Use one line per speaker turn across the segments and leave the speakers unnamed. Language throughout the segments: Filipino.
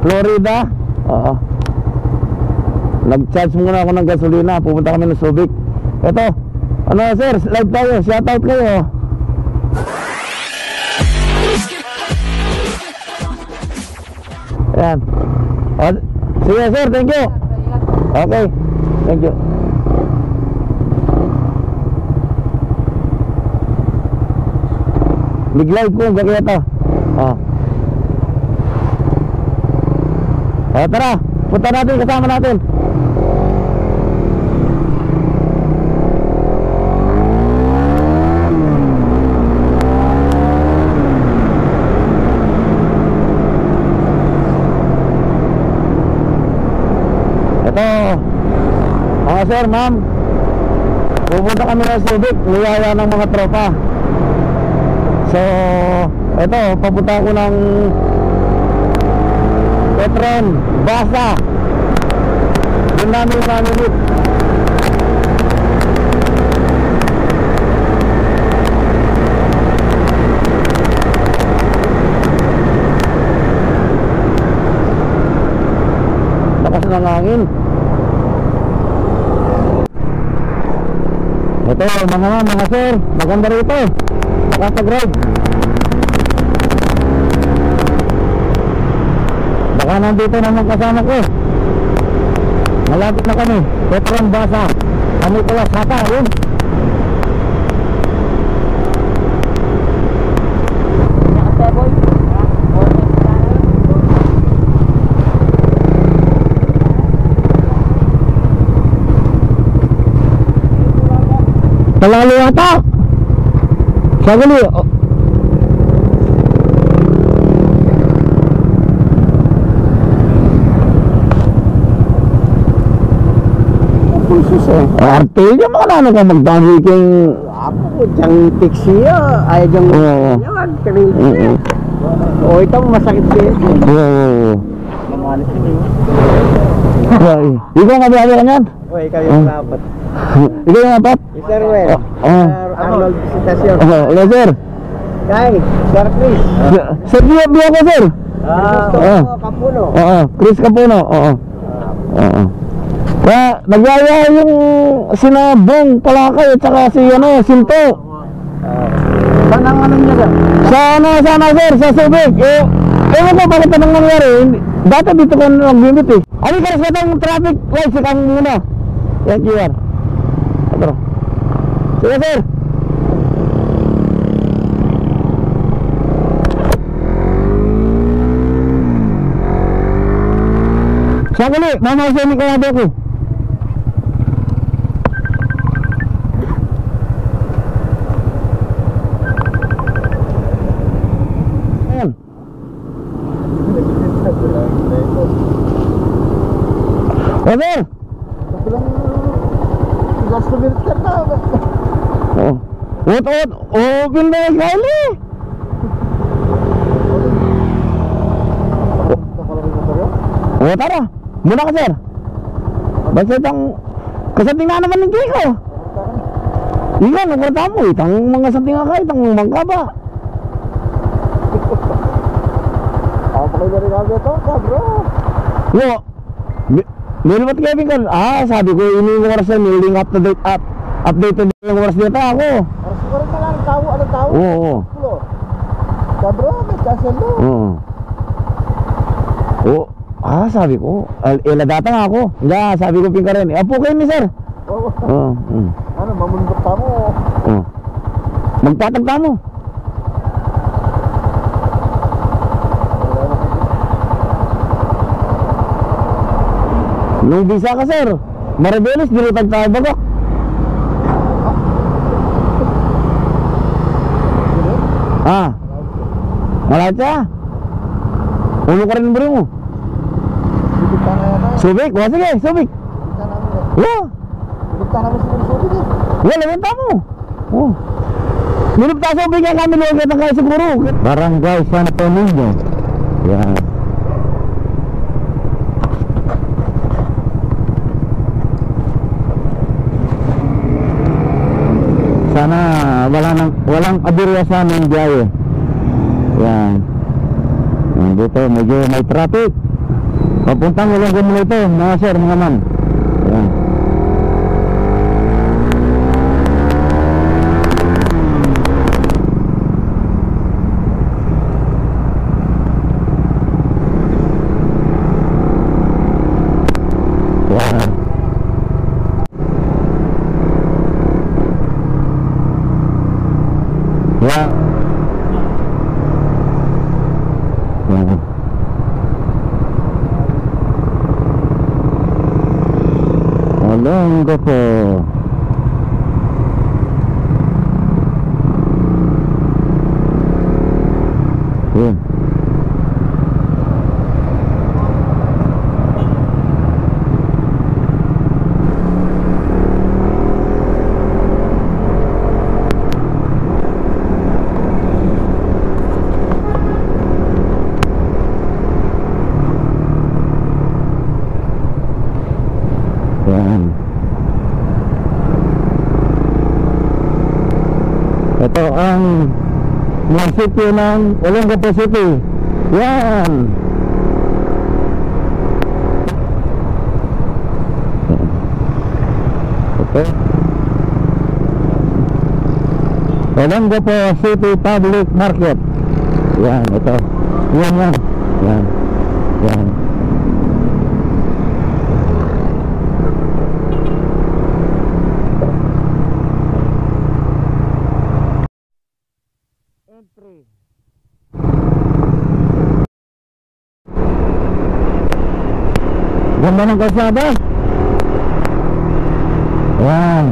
Florida. Oo. Nag-charge muna ako ng gasolina. Pupunta kami ng Subic. Ito. Ano sir, live tayo. Shoutout kayo. Ayan. Sige sir, thank you. Okay, thank you. Big-live ko, gagawin ito. Tara, punta natin, kasama natin. Ito, sir, ma'am, pupunta kami ng Subic, niyaya ng mga tropa. So, ito, papunta ako ng Petron, Basa. Doon namin mamimit. Lakas ng hangin. Ito, mga sir, maganda rito. Nakapag-ride. Baka nandito naman kasama ko. Malapit na kami. Petron, Basa. Kami pala Sata, yun. Talalo yata. Sagali. Artil yung mga ano ka magdami kang
ako diyang tiksiya ay diyang yan kaya o ito masakit siya
ikaw nga biyahe ka nyan?
o ikaw yung dapat
ikaw yung dapat?
Sir Well Arnold Visitasyon
hello sir
kay Sir Chris
sir biya ko sir
Capuno
Chris Capuno kaya nagyaya yung sinabong Palakay at saka si Sinto.
Saan ang ano niya sir?
Sana sir, sa Subic. Ewan ko bakit anong nangyari. Dati dito ko nagbimit eh. Ano ka sa itong traffic lights ikang muna. Yan QR. Ito. Sige sir. Sakali, mamasin ni kalado ko. Sir!
Last minute ka na.
Open na yung Kylie! Tara! Muna ka sir! Basta itang kasating na naman ng Kiko! Iyan, nagwarta mo itang mga sating ka itang mangka ba?
Pakay na rin kami ito, bro!
Nilipat Kevin ka, sabi ko ini yung oras na niling updated yung oras dito ako.
Oras ko rin na lang, ano tao?
Oo.
Bro, may kasyan mo.
Oo. Sabi ko, data nga ako. Hindi, sabi ko ping ka rin. Apo kayo ni sir. Oo.
Ano, mamundok ka mo.
Magtatagta mo. Nung bisa ka sir, Maribelis, dinutag tayo bagok. Malapit siya. Ulo ka rin bro mo. Subic, sige, Subic. Lagyan mo. Minip tayo Subic yan kami lagyan ng kayo siguro. Barangay Santo Niño. Yan. Sana walang aberya sa aming biyahe. Yan. Dito medyo may traffic. Papuntang Olongo muna ito, mga sir, mga ma'am. Yan. Yan. Yan. Yan. Olongo po. Yan. Yan. Ito ang munisipyo ng Olongapo City. Yan. Ito Olongapo City Public Market. Yan, ito. Yan, yan. Yan. Yan. Entry. Ganda ng kalsada. Yan.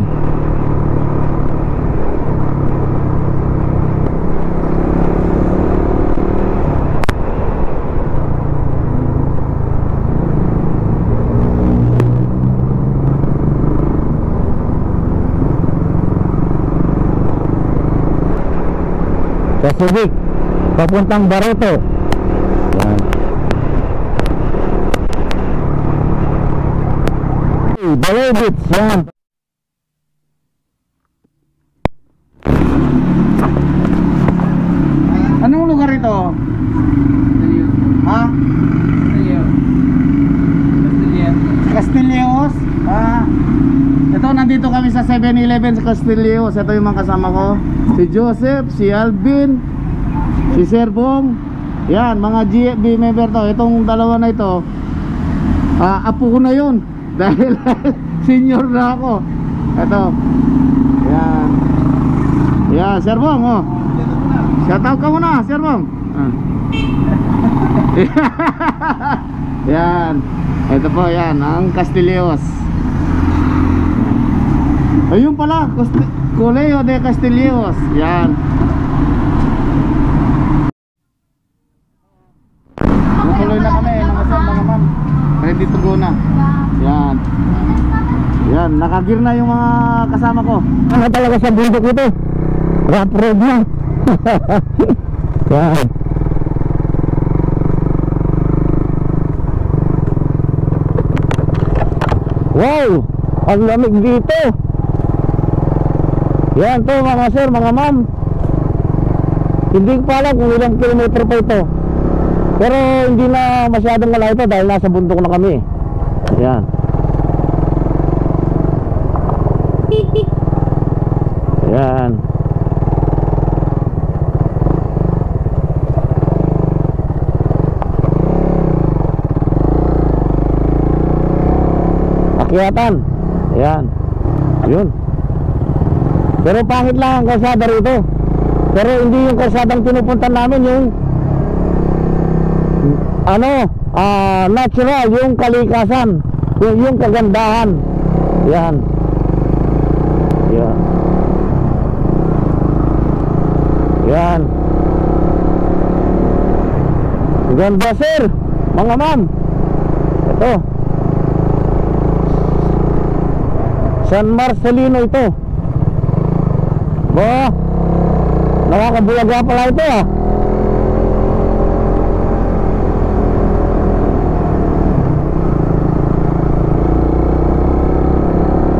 Sa Subic, papuntang Barreto. Yan. Balay Beach, yan. Anong lugar ito? Ha? Castilleos. Ito, nandito kami sa 7-Eleven sa Castilleos. Ito yung mga kasama ko. Si Joseph, si Alvin, si Sir Bong. Yan, mga GFB member to. Itong dalawa na ito, apo ko na yun. Dahil senior na ako. Ito. Yan. Yan, Sir Bong, oh. Shout out ka muna, Sir Bong. Yan. Ito po, yan, ang Castilleos. Ayun pala, Colegio de Castilleos. Yan. Tutuloy na kami, mga sir, mga ma'am. Ready to go na. Yan. Yan, nakagir na yung mga kasama ko. Ano talaga sa bundok ito? Rough road na. Yan. Wow, ang lamig dito. Yan to mga sir, mga ma'am. Hindi ko pa alam kung ilang kilometer pa ito. Pero hindi na masyadong malayo ito dahil nasa bundok na kami. Yan. Yan. Akyatan. Yan. Yun. Pero pangit lang ang kalsada rito. Pero hindi yung kalsadang pinupuntan namin, yung natural, yung kalikasan, yung kagandahan. Yan. Yan. Yan. Ganda sir, mga ma'am. Ito San Marcelino ito. Ba, nakakabulaga pala ito ah.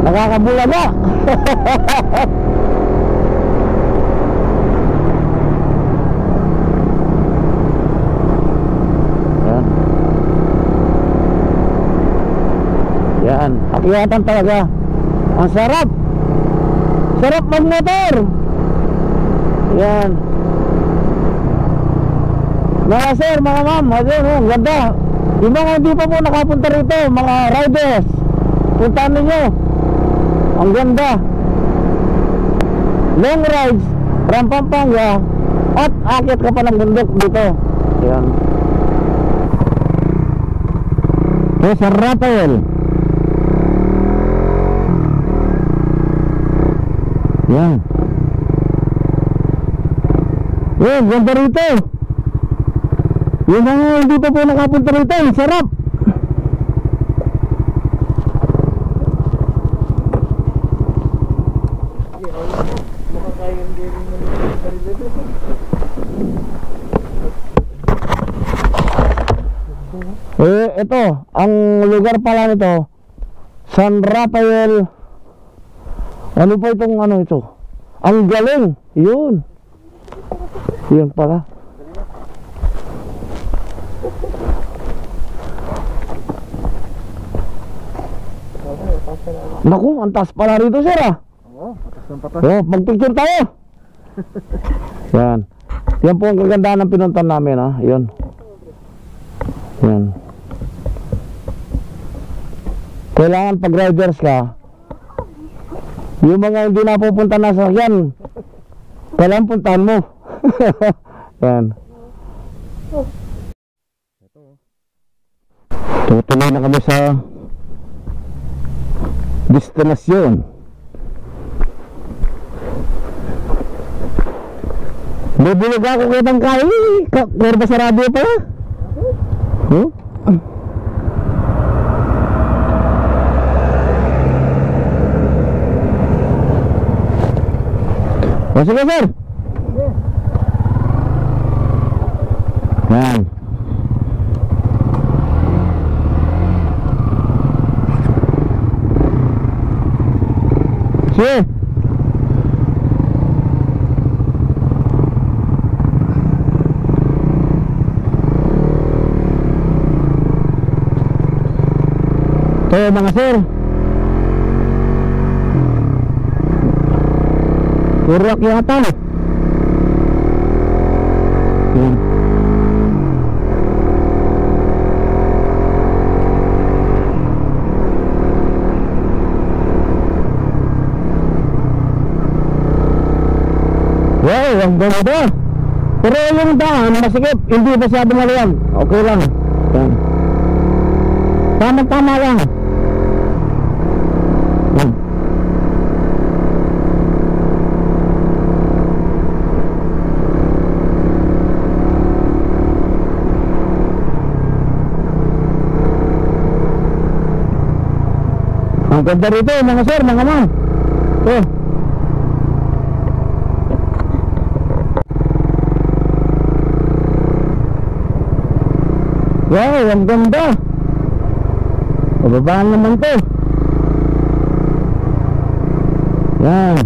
Nakakabulaga. Yan. Akyatan talaga. Ang sarap. Sarap magmotor. Yan. Mga sir, mga ma'am, ayun, ang ganda. Yung mga hindi pa po nakapunta rito, mga riders, puntahan ninyo. Ang ganda. Long rides from Pampanga at akit ka pa ng bundok dito. Yan. Sa Rafael. Yan. Yan, ganda rito. Yung mga hindi pa po nakapunta rito, sarap. Ito, ang lugar pala nito, San Rafael. Ano pa itong ano ito? Ang galing. Yun. Yun pala. Naku, ang taas pala rito, sir, ah.
Oo, patas ng patas.
Oh, magpicture tayo. Yan. Yan po ang kagandahan ng pinuntan namin, ah. Yun. Yan. Kailangan pag riders ka, yung mga hindi napupunta na sa sakyan, kailangan puntahan mo. Yan. Tutuloy na kami sa destinasyon. Bubulog ako kitang kain. Kurba sa radio pala. Huh? O sige, sir. Yan. Sige. Ito mga sir, puro akyatan. Yan. Wow, ang ganda. Pero yung daan masikip, hindi masyado maluwag. Okay lang. Yan. Tama-tama lang. Yan. Ang ganda rito mga sir, mga ma'am. Ito. Wow, ang ganda. Pababaan naman to. Yan.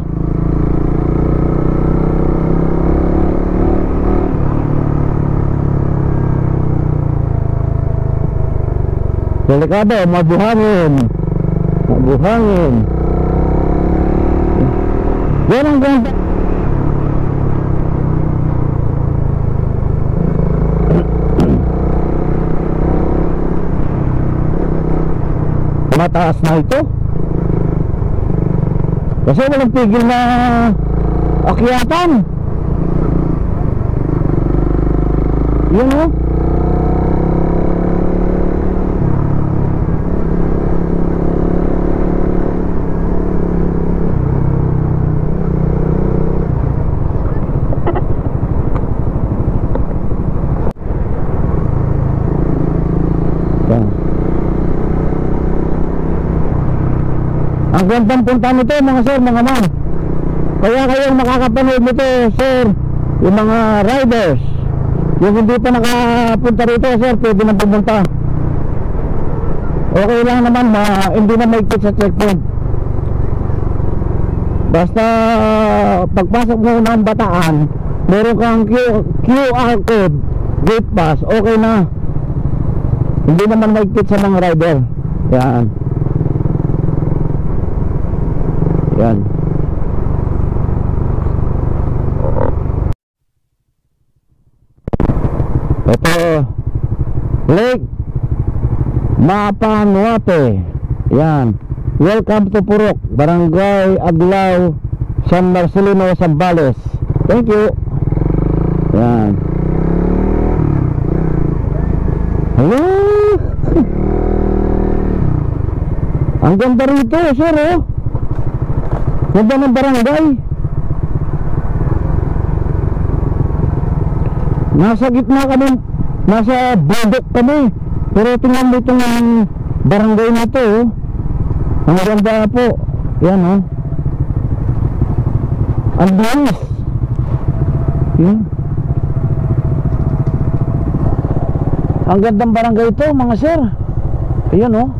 Delikado, mabuhangin. Mabuhangin. Yan ang ganda. Mataas na ito. Kasi walang tigil na akyatan. Yun o. Ang gandang punta nito mga sir, mga ma'am. Kaya kayong makakapanood nito sir, yung mga riders, yung hindi pa nakapunta rito sir, pwede na pumunta. Okay lang naman, hindi na maigpit sa checkpoint. Basta pagpasok mo ng Bataan, meron kang QR code, gate pass, okay na. Hindi naman maigpit sa mga rider. Yan. Yan. Ito, Lake Mapanuate. Yan. Welcome to Purok, Barangay Aglaw, San Marcelino, Zambales. Thank you. Yan. Hello. Ang ganda rito, sir, oh. Ganda ng barangay. Nasa gitna kami, nasa bundok kami. Pero tingnan mo itong barangay na to, oh. Ang ganda po. Yan, oh. Ang bilis. Yan. Ang gandang barangay ito, mga sir. Ayan, oh.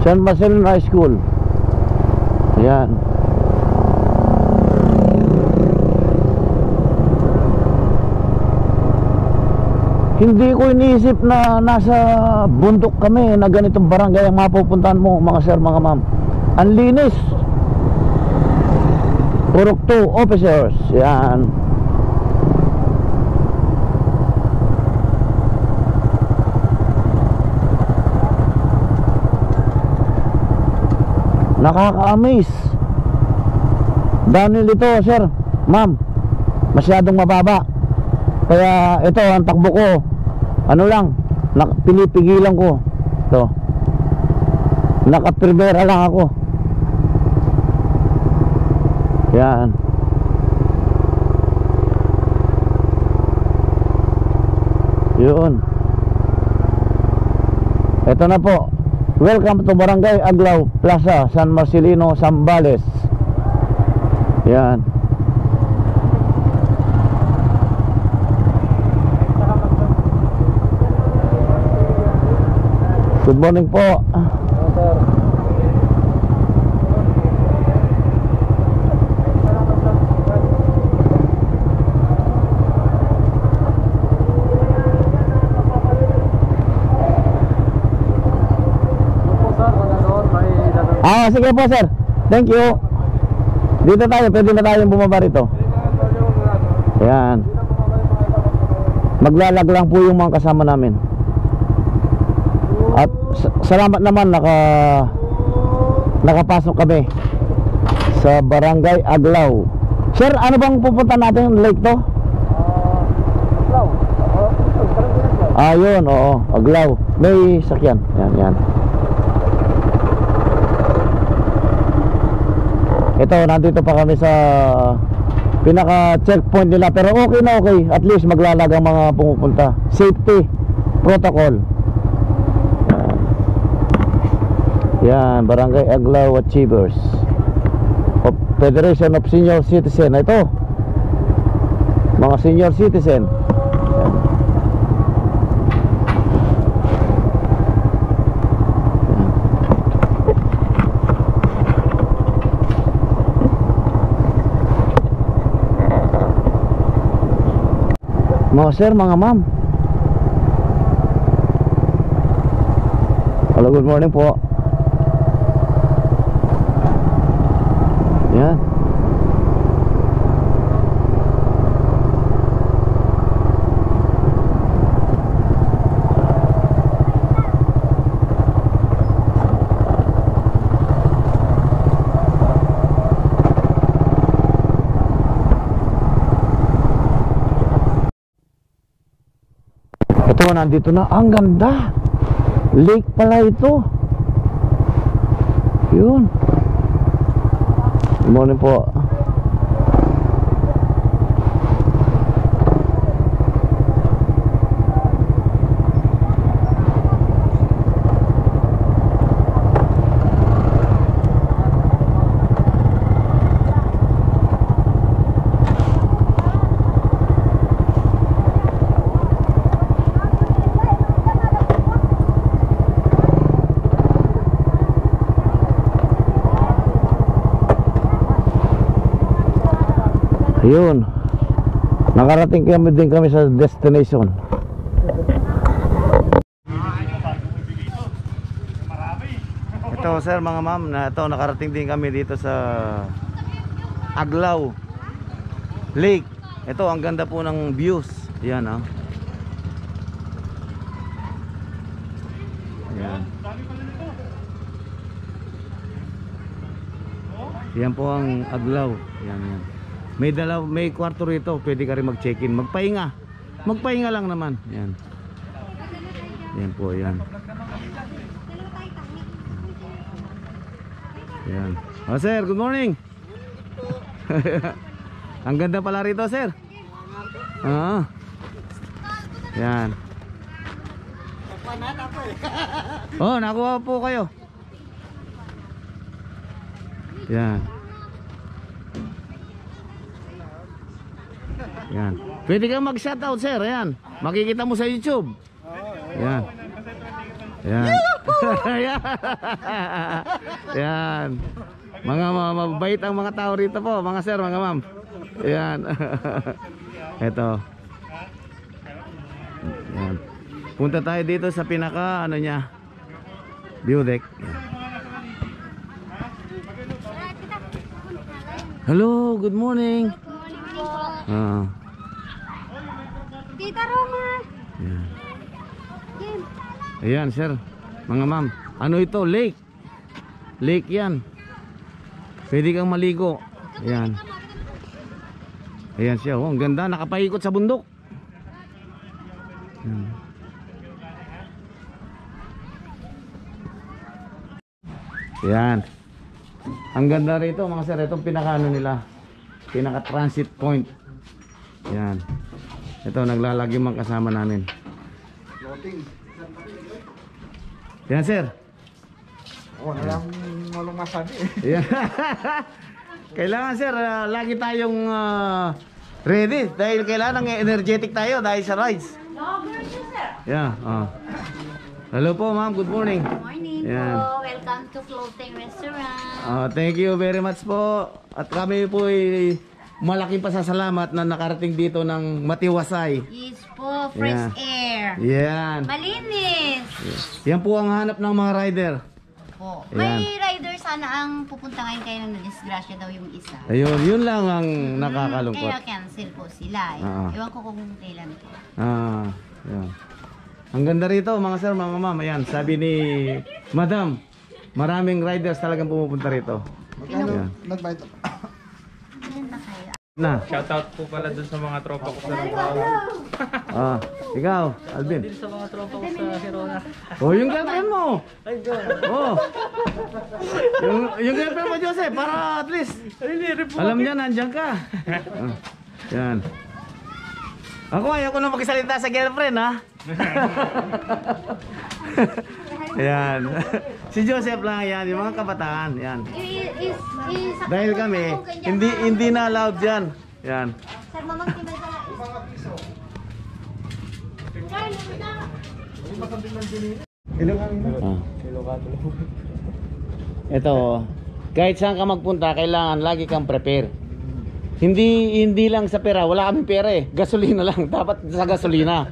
San Marcelino High School. Ayan. Hindi ko iniisip na nasa bundok kami, na ganitong barangay ang mapupuntahan mo, mga sir, mga ma'am. Ang linis. Purok 2 officers. Yan. Nakaka-amaze. Dahil ito, sir, ma'am, masyadong mababa. Kaya ito, ang takbo ko, ano lang, pinipigilan ko. Ito, nakaprimera lang ako. Yan. Yun. Ito na po. Welcome to Barangay Aglaw Plaza, San Marcelino, Zambales. Yan. Good morning po. Sige po, sir. Thank you. Dito tayo, pwede na tayong bumaba rito. Ayan. Maglalag lang po yung mga kasama namin. At salamat naman, nakapasok kami sa Barangay Aglaw. Sir, ano bang pupunta natin? Lake to? Aglaw. Ayun, oo, Aglaw. May sakyan. Yan, yan. Ito, nandito pa kami sa pinaka-checkpoint nila. Pero okay na okay. At least maglalag ang mga pumupunta. Safety protocol. Yan, Barangay Aglaw Achievers of Federation of Senior Citizen. Ito, mga senior citizen. Mga sir, mga ma'am. Hello, good morning po. Yan. Ito, nandito na. Ang ganda. Lake pala ito. Yun. Good morning po. Ayun. Nakarating kami din kami sa destination. Ito sir, mga ma'am, na ito nakarating din kami dito sa Aglaw Lake. Ito ang ganda po ng views. Yan ah. Yan. Yan po ang Aglaw. Yan yan. May kwarto rito, pwede ka rin mag-check-in, magpahinga. Magpahinga lang naman. Yan. Yan po, yan. Yan. Oh, sir, good morning. Ang ganda pala rito, sir. Ah. Yan. Oh, nakuha po kayo. Yan. Yan. Pwede kang mag-shoutout, sir. Ayan. Makikita mo sa YouTube. Yan. Yan. Yan. Mga mabait ang mga tao rito po, mga sir, mga ma'am. Yan. Ito. Yan. Punta tayo dito sa pinaka ano niya, view deck. Yan. Hello, good morning.
Tita Roma.
Yan. Ayan sir, mga ma'am. Ano ito? Lake. Lake yan. Pwede kang maligo. Ayan. Ayan siya, oh, ang ganda, nakapaikot sa bundok. Ayan. Ayan. Ang ganda rito mga sir. Itong pinaka-ano nila, pinaka transit point. Ayan. Ito naglalagi mang kasama namin. Yan sir.
Walang masabi.
Ayan. Kailangan sir, lagi tayong ready. Dahil kailangan energetic tayo dahil sa rides. Yeah, hello po ma'am, good morning.
Good morning
Yan.
po. Welcome to Floating Restaurant.
Thank you very much po. At kami po ay malaking pasasalamat na nakarating dito ng Matiwasay.
Yes po, fresh air.
Yan.
Malinis.
Yan po ang hanap ng mga rider.
Po.
Ayan.
May rider sana ang pupunta ngayon kayo na disgrasya daw yung isa.
Ayun, yun lang ang nakakalungkot.
Kaya cancel po sila. Ewan ko kung kailan po.
Yan. Ang ganda rito mga sir, mga ma'am. Ayan, sabi ni Madam, maraming riders talagang pumupunta rito. Ayan.
Nagbayad.
Ilan na kayo?
Na.
Shoutout po pala dun sa mga tropa ko sa Lubao.
Ikaw, Alvin.
Din sa mga tropa ko sa Hirona.
Oh, yung girlfriend mo. Oh. Yung girlfriend mo, Joseph, para at least alam niya nandiyan ka. Yan. Ako ayoko na magsalita sa girlfriend, ha. Yan. Si Joseph lang yan, yung mga kabataan, yan. Dahil kami, hindi na allowed yan. Yan.
Sir, mamang timay ka
Ito, kahit saan ka magpunta, kailangan lagi kang prepare. Hindi lang sa pera, wala kaming pera eh. Gasolina lang, dapat sa gasolina.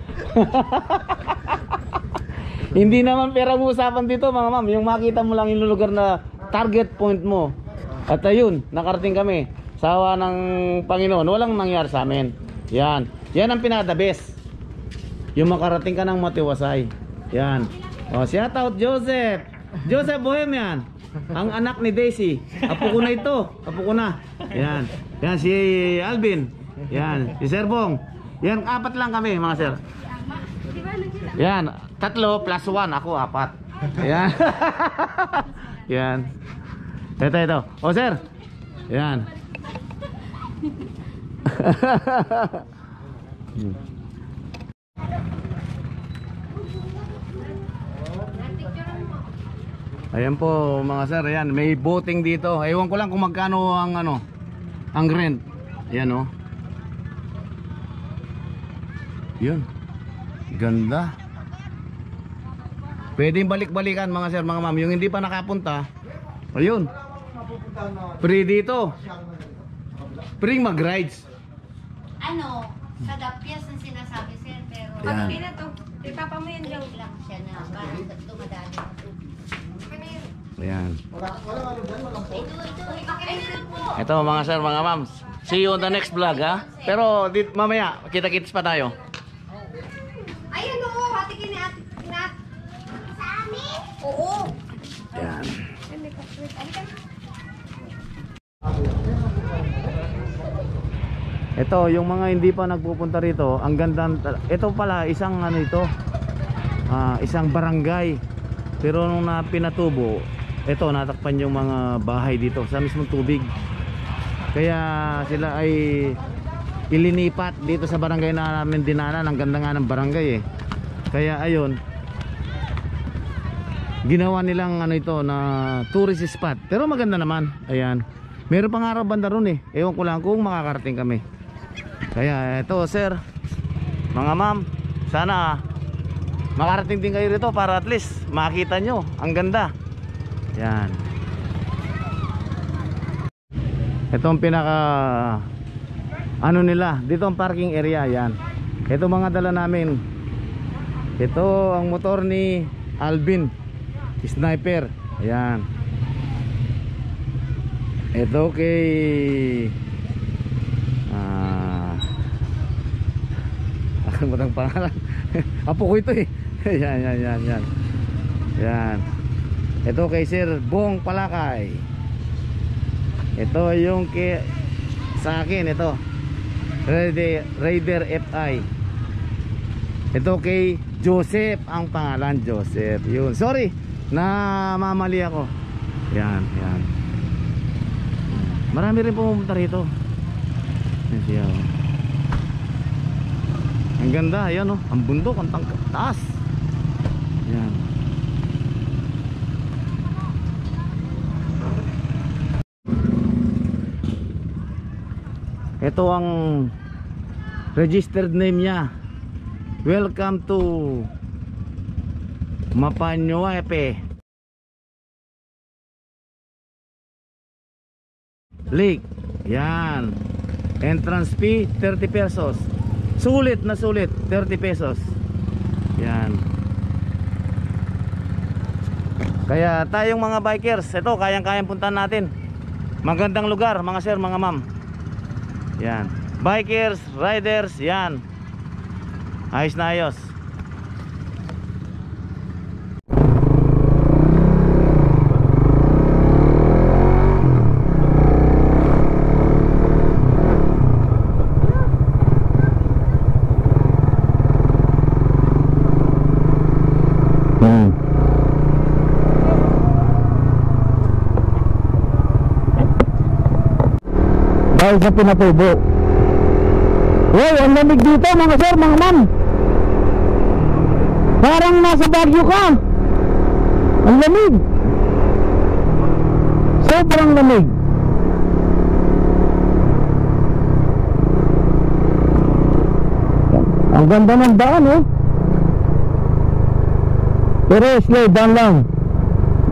Hindi naman pera mo usapan dito mga ma'am. Yung makita mo lang yung lugar na target point mo. At ayun, nakarating kami. Sawa ng Panginoon, walang nangyari sa amin. Yan, yan ang pinaka the best. Yung makarating ka ng Matiwasay. Yan. O, shout out Joseph. Joseph Bohemian. Ang anak ni Daisy. Apo ko na ito. Apo ko na. Yan. Yan si Alvin. Yan. Si Sir Bong. Yan, 4 lang kami mga sir. Yan. 3 plus 1. Ako 4. Yan. Yan. Ito. O sir. Yan. Ayan po mga sir, ayan, may boating dito. Ewan ko lang kung magkano ang ang rent. Ayan oh. Yun. Ganda. Pwedeng balik-balikan mga sir, mga ma'am. Yung hindi pa nakapunta, ayun. Free dito. Free mag-rides.
ano, sa Dapias ang sinasabi sir, pero
Ayan.
Okay na to. Ipapa mo yan daw.
break lang siya na parang dumadali na tubig.
Ayan.
Ay, sir po.
Ito mga sir, mga ma'ams. See you on the next vlog ha. Pero mamaya, kita-kits pa tayo.
Ay, ano? Ate kinat. Sa amin? Oo.
Ayan. Ito, yung mga hindi pa nagpupunta rito, ang ganda. Ito pala, isang ano ito, isang barangay. Pero nung pinatubo, ito, natakpan yung mga bahay dito sa mismong tubig. Kaya sila ay ilinipat dito sa barangay na namin dinanan. Ang ganda nga ng barangay eh. Kaya ayun, ginawa nilang ano ito na tourist spot. Pero maganda naman. Ayan. Meron pang araw banda ron eh. Ewan ko lang kung makakarating kami. Kaya ito sir, mga ma'am, sana makarating din kayo rito para at least makita nyo. Ang ganda. Yan. Ito ang pinaka ano nila. Dito ang parking area. Yan. Ito mga dala namin. Ito ang motor ni Alvin Sniper. Ayan. Ito kay akan mo tang pangalan. Apo ko ito eh. Yan. Yan. Ito kay Sir Bong Palakay. Ito yung sa akin ito. Raider FI. Ito kay Joseph ang pangalan, Joseph. Yun. Sorry, namamali ako. Yan. Marami rin pumunta rito. Yan. Ang ganda, ayan oh. Ang bundok, ang taas. Yan. Ito ang registered name niya. Welcome to Mapanyoepe Lake. Yan. Entrance fee 30 pesos. Sulit na sulit, 30 pesos. Yan. Kaya tayong mga bikers, ito kayang-kayang puntahan natin. Magandang lugar mga sir, mga ma'am. Yan. Bikers, riders, yan. Ayos na ayos. Dahil sa pinatubo. Wow, ang lamig dito mga sir, mga ma'am. Parang nasa Baguio ka. Ang lamig. Sobrang lamig. Ang ganda ng daan oh. Pero slow down lang.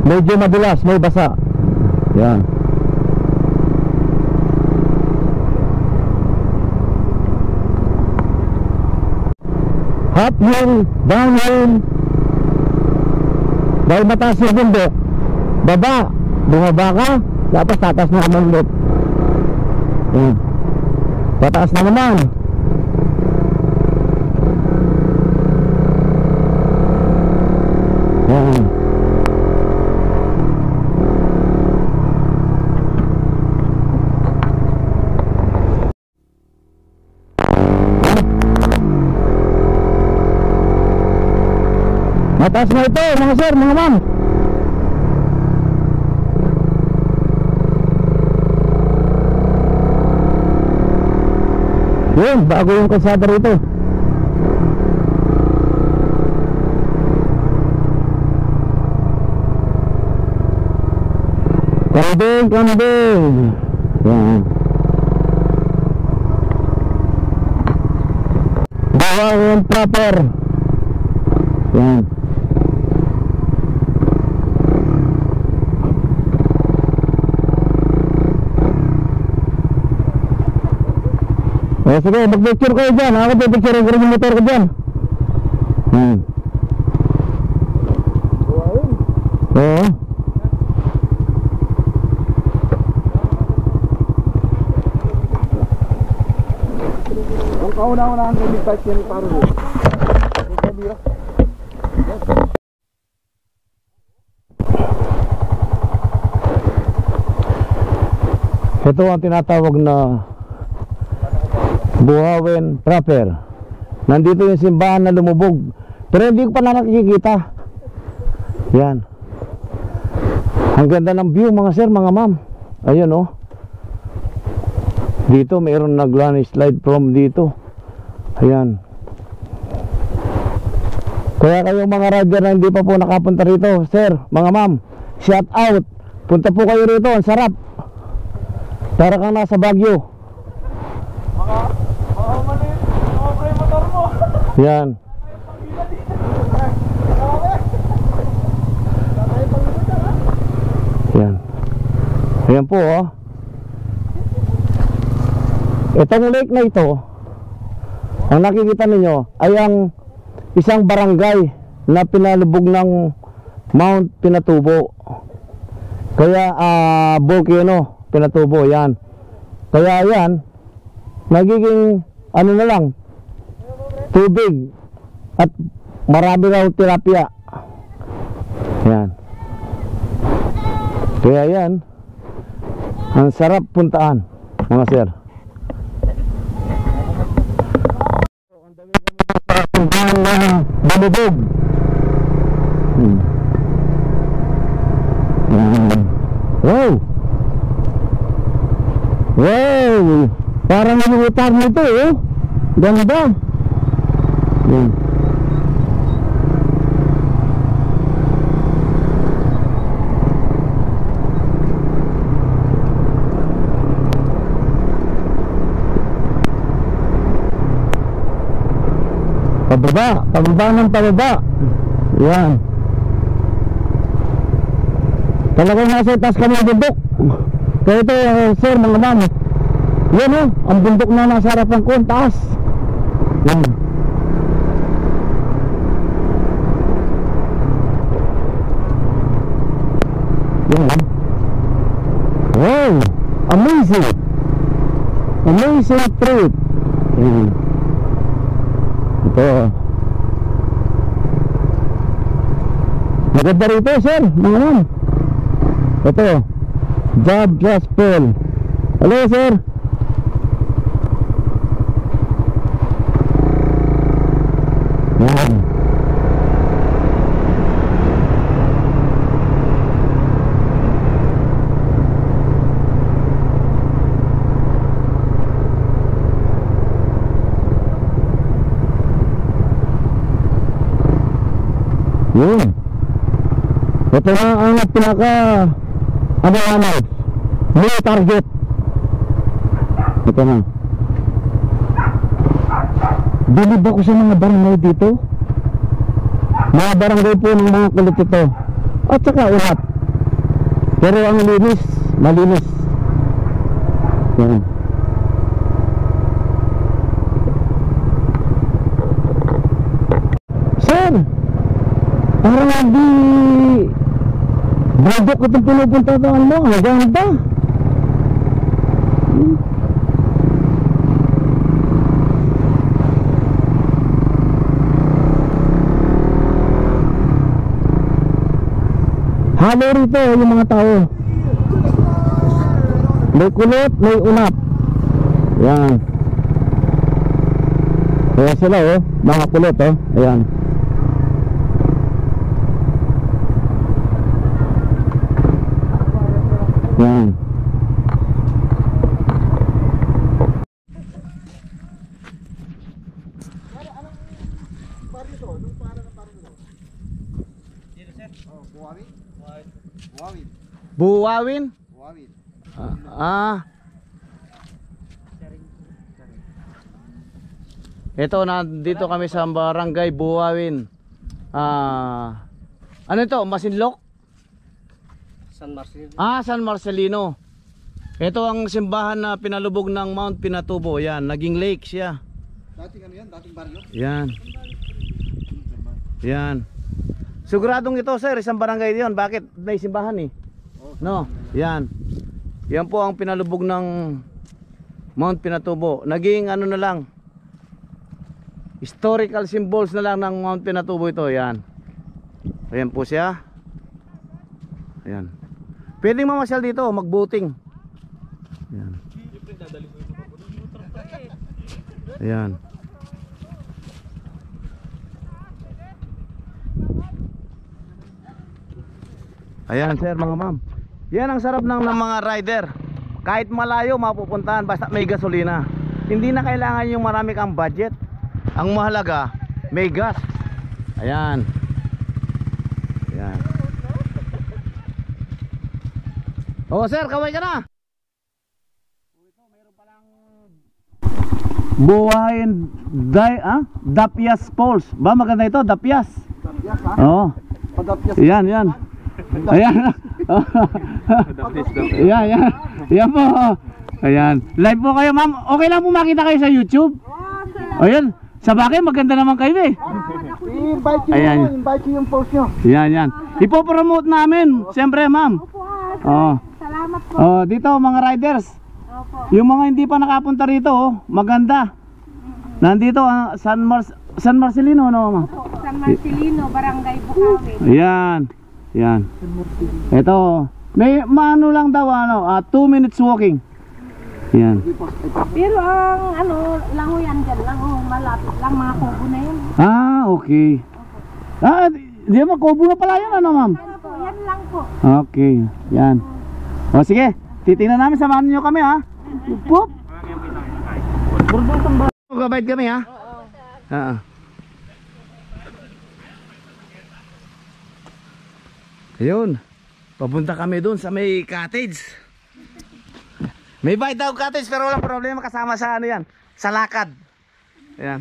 Medyo madulas, may basa. Yan. Uphill, downhill. Dahil mataas yung bundok, baba, bumaba ka, tapos tatas na naman ulit. Pataas na naman. Mataas na ito mga sir, mga ma'am. Yun, bago yung kalsada rito. Kambing. Yan. Bawang yung proper. Yan. Sige, mag-picture kayo dyan. Ako pipicture ko rin yung motor ko dyan. Oo.
Ang kauna-unahan ko yung bike yan ni Paro.
Ito ang tinatawag na Buhawen proper. Nandito yung simbahan na lumubog, pero hindi ko pa na nakikita. Yan. Ang ganda ng view mga sir, mga ma'am. Ayun oh. Dito mayroon nag-slide from dito. Ayan. Kaya kayong mga rider na hindi pa po nakapunta rito, sir, mga ma'am, shout out. Punta po kayo rito, ang sarap. Para kang nasa Baguio. Yan. Yan. Ayan po oh. Itong lake na ito, ang nakikita ninyo ay ang isang barangay na pinalubog ng Mount Pinatubo. Kaya volcano Pinatubo yan. Kaya yan nagiging ano na lang, tubig at marami raw tilapia. Yan. Kaya yan ang sarap puntaan mga sir. Bumubog. Wow. Wow. Parang militar nito oh. Ganda. Pababa ng pababa. Yan. Talagang nasa taas kami ng bundok. Kaya ito sir, mga ma'am, yan oh, ang bundok na nasa harapan ko, ang taas. Yan. Yan. Wow, amazing. Amazing trip. Yan. Ito. Maganda rito sir, mga ma'am. Ito, Job Gospel. Hello sir. Yan. Yun. Ito na ang pinaka ano new target. Ito na. Bilib ako sa mga barangay dito. Mga barangay po ng mga kulit ito. At saka ulat. Pero ang linis, malinis. Yan. Sir, parang hindi bundok itong pinupunta doon mo. Ang ganda. Halo rito yung mga tao. May kulot, may unap. Yan. Kaya sila oh, mga kulot oh. Ayan. Yan. Buwawin? Ito, nandito kami sa barangay Buwawin. Ano ito? Masinlok?
San Marcelino.
San Marcelino. Ito ang simbahan na pinalubog ng Mount Pinatubo. Yan, naging lake siya.
Dating ano yan? Dating baryo?
Yan. Yan. Siguradong ito sir, isang barangay yon. Bakit? May simbahan eh. No, yan. Yan po ang pinalubog ng Mount Pinatubo. Naging ano na lang, historical symbols na lang ng Mount Pinatubo ito. Yan. Ayan po siya. Ayan. Pwedeng mamasyal dito, mag-boating. Ayan. Ayan. Ayan sir, mga ma'am. Yan ang sarap ng mga rider. Kahit malayo mapupuntahan basta may gasolina. Hindi na kailangan yung marami kang budget. Ang mahalaga, may gas. Ayan. Ayan. Oh sir, kaway ka na. Buhayin Dapyas Falls. Ba maganda ito, Dapyas.
Dapyas ha?
Oo.
Padapyas.
Yan, yan. Ayan. Ayan, yan. Yan po. Ayan. Live po kayo, ma'am. Okay lang po makita kayo sa YouTube. Ayan. Sa bagay, maganda naman kayo eh.
I-invite nyo,
Ayan.
invite nyo yung post nyo.
Yan, yan. Ipopromote namin. Siyempre, ma'am. Oh.
Salamat po.
Oh, dito mga riders.
Opo.
Yung mga hindi pa nakapunta rito, oh, maganda. Nandito San Marcelino, no, ma'am?
San Marcelino, Barangay Bukawi.
Yan. Yan. Ito, may maano lang daw 2 minutes walking. Yan.
Pero ang lango yan dyan, lango malapit lang, mga kubo na yan.
Ah, okay. Ah, di ba kubo na pala yan, ano, ma'am?
Yan po, yan lang po.
Okay, yan. O sige, titingnan namin, samahan niyo kami ha. Pop. Magbabayad kami ha. Oo. Ayun. Papunta kami doon sa may cottage. May bayad daw cottage pero walang problema kasama sa ano yan, sa lakad. Ayan.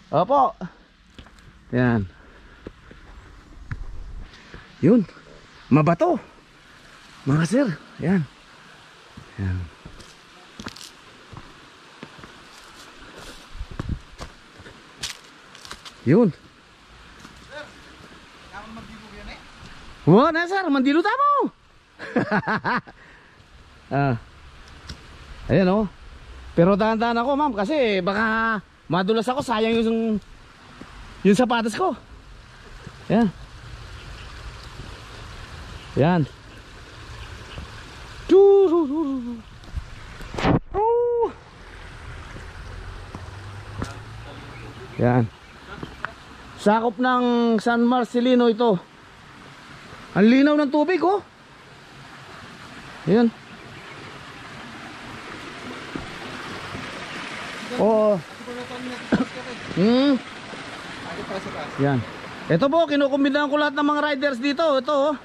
Opo. Ayan. Yun. Mabato. Mga sir. Ayan. Ayan. Yun. Wah, na sir, mandilo tamo. Ayan oh. Pero dahan-dahan ako, ma'am, kasi baka madulas ako, sayang yung sapatos ko. Ayan. Ayan. Ayan. Sakop ng San Marcelino ito. Ang linaw ng tubig oh. Ayan. Oh. Yan. Ito po, kinukumbinaan ko lahat ng mga riders dito. Ito oh.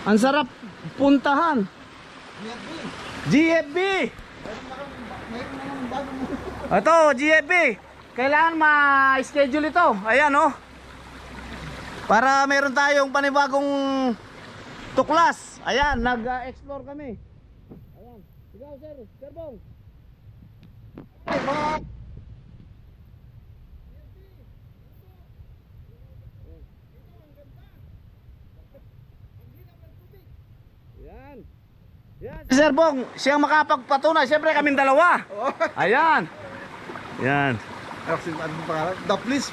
Ang sarap puntahan. GFB. Ito, GFB. Kailangan ma-schedule ito. Ayan oh. Para meron tayong panibagong tuklas. Ayan, nag-explore kami. Ayan. Ikaw, sir. Sir Bong. Ayan. Ayan. Si Sir Bong, siyang makapagpatunay. Siyempre kaming dalawa. Ayan. Ayan.
Ano pangalan? Daplis.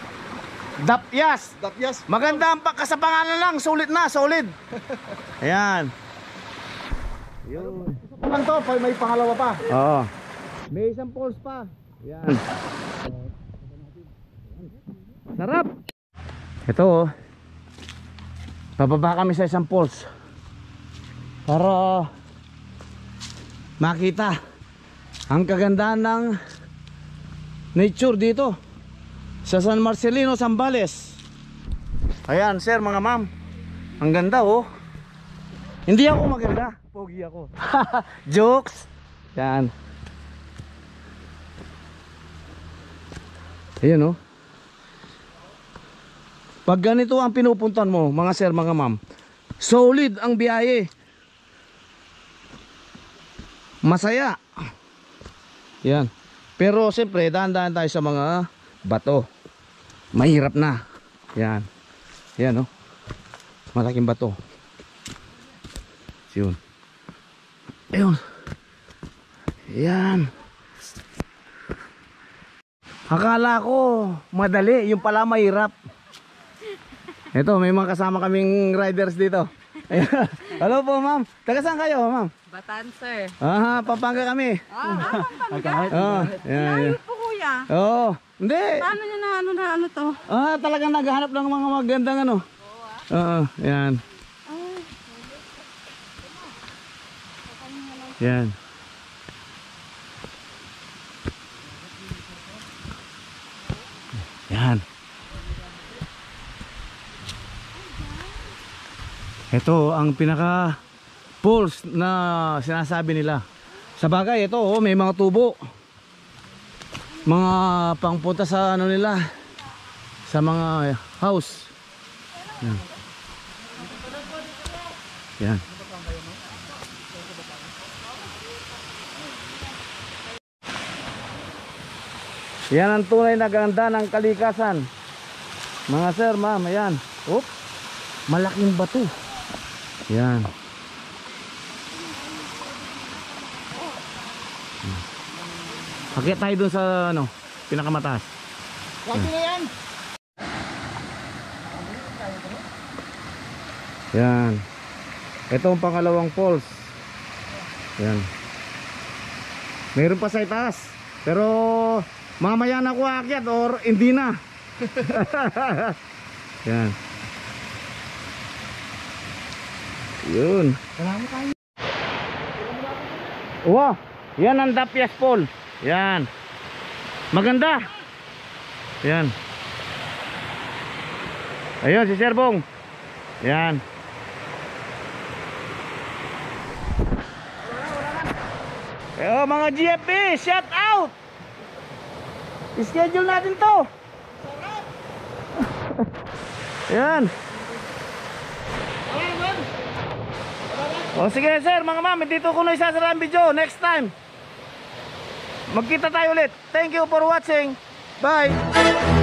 Dapyas.
Dapyas.
Maganda ang kasapangalan lang, solid na, solid. Ayan. Yun.
Ano to? May pangalawa pa.
Oo. May isang falls pa. Ayan. Sarap. Ito oh. Pababa kami sa isang falls para makita ang kagandahan ng nature dito sa San Marcelino, Zambales. Ayan sir, mga ma'am. Ang ganda oh. Hindi ako maganda, pogi ako. Jokes. Yan. Ayan oh. Pag ganito ang pinupuntan mo, mga sir, mga ma'am, Solid ang biyahe. Masaya. Yan. Pero siyempre, dahan-dahan tayo sa mga bato. Mahirap na. Yan. Yan, oh. Malaking bato. Yun. Ayun. Yan. Akala ko madali, yung pala mahirap. Ito, may mga kasama kaming riders dito. Ayan. Hello po, ma'am. Taga saan kayo, ma'am?
Batan, sir.
Aha, Pampanga kami.
Pampanga.
Oh, yan, yan.
po, kuya.
Oo. Hindi.
Paano niya na ano to?
Ah, talagang naghahanap ng mga magandang ano. Oo, yan. Yan. Yan. Ito ang pinaka pulse na sinasabi nila. Sa bagay, ito oh, may mga tubo. Mga pangpunta sa ano nila, sa mga house. Yan. Yan. Yan ang tunay na ganda ng kalikasan. Mga sir, ma'am, ayan. Oop, malaking bato. Yan. Akyat tayo dun sa ano, pinakamataas. Yan. Yan. Ito ang pangalawang falls. Yan. Mayroon pa sa itaas. Pero mamaya na ako aakyat or hindi na. Yan. Yun. Wow, yan ang Dapias Fall. Yan. Maganda. Yan. Ayun si Serbong. Yan. Oh, mga GFB, shout out. I-schedule natin to. Yan. O sige sir, mga ma'am, dito ko na isasara ang video. Next time magkita tayo ulit. Thank you for watching. Bye.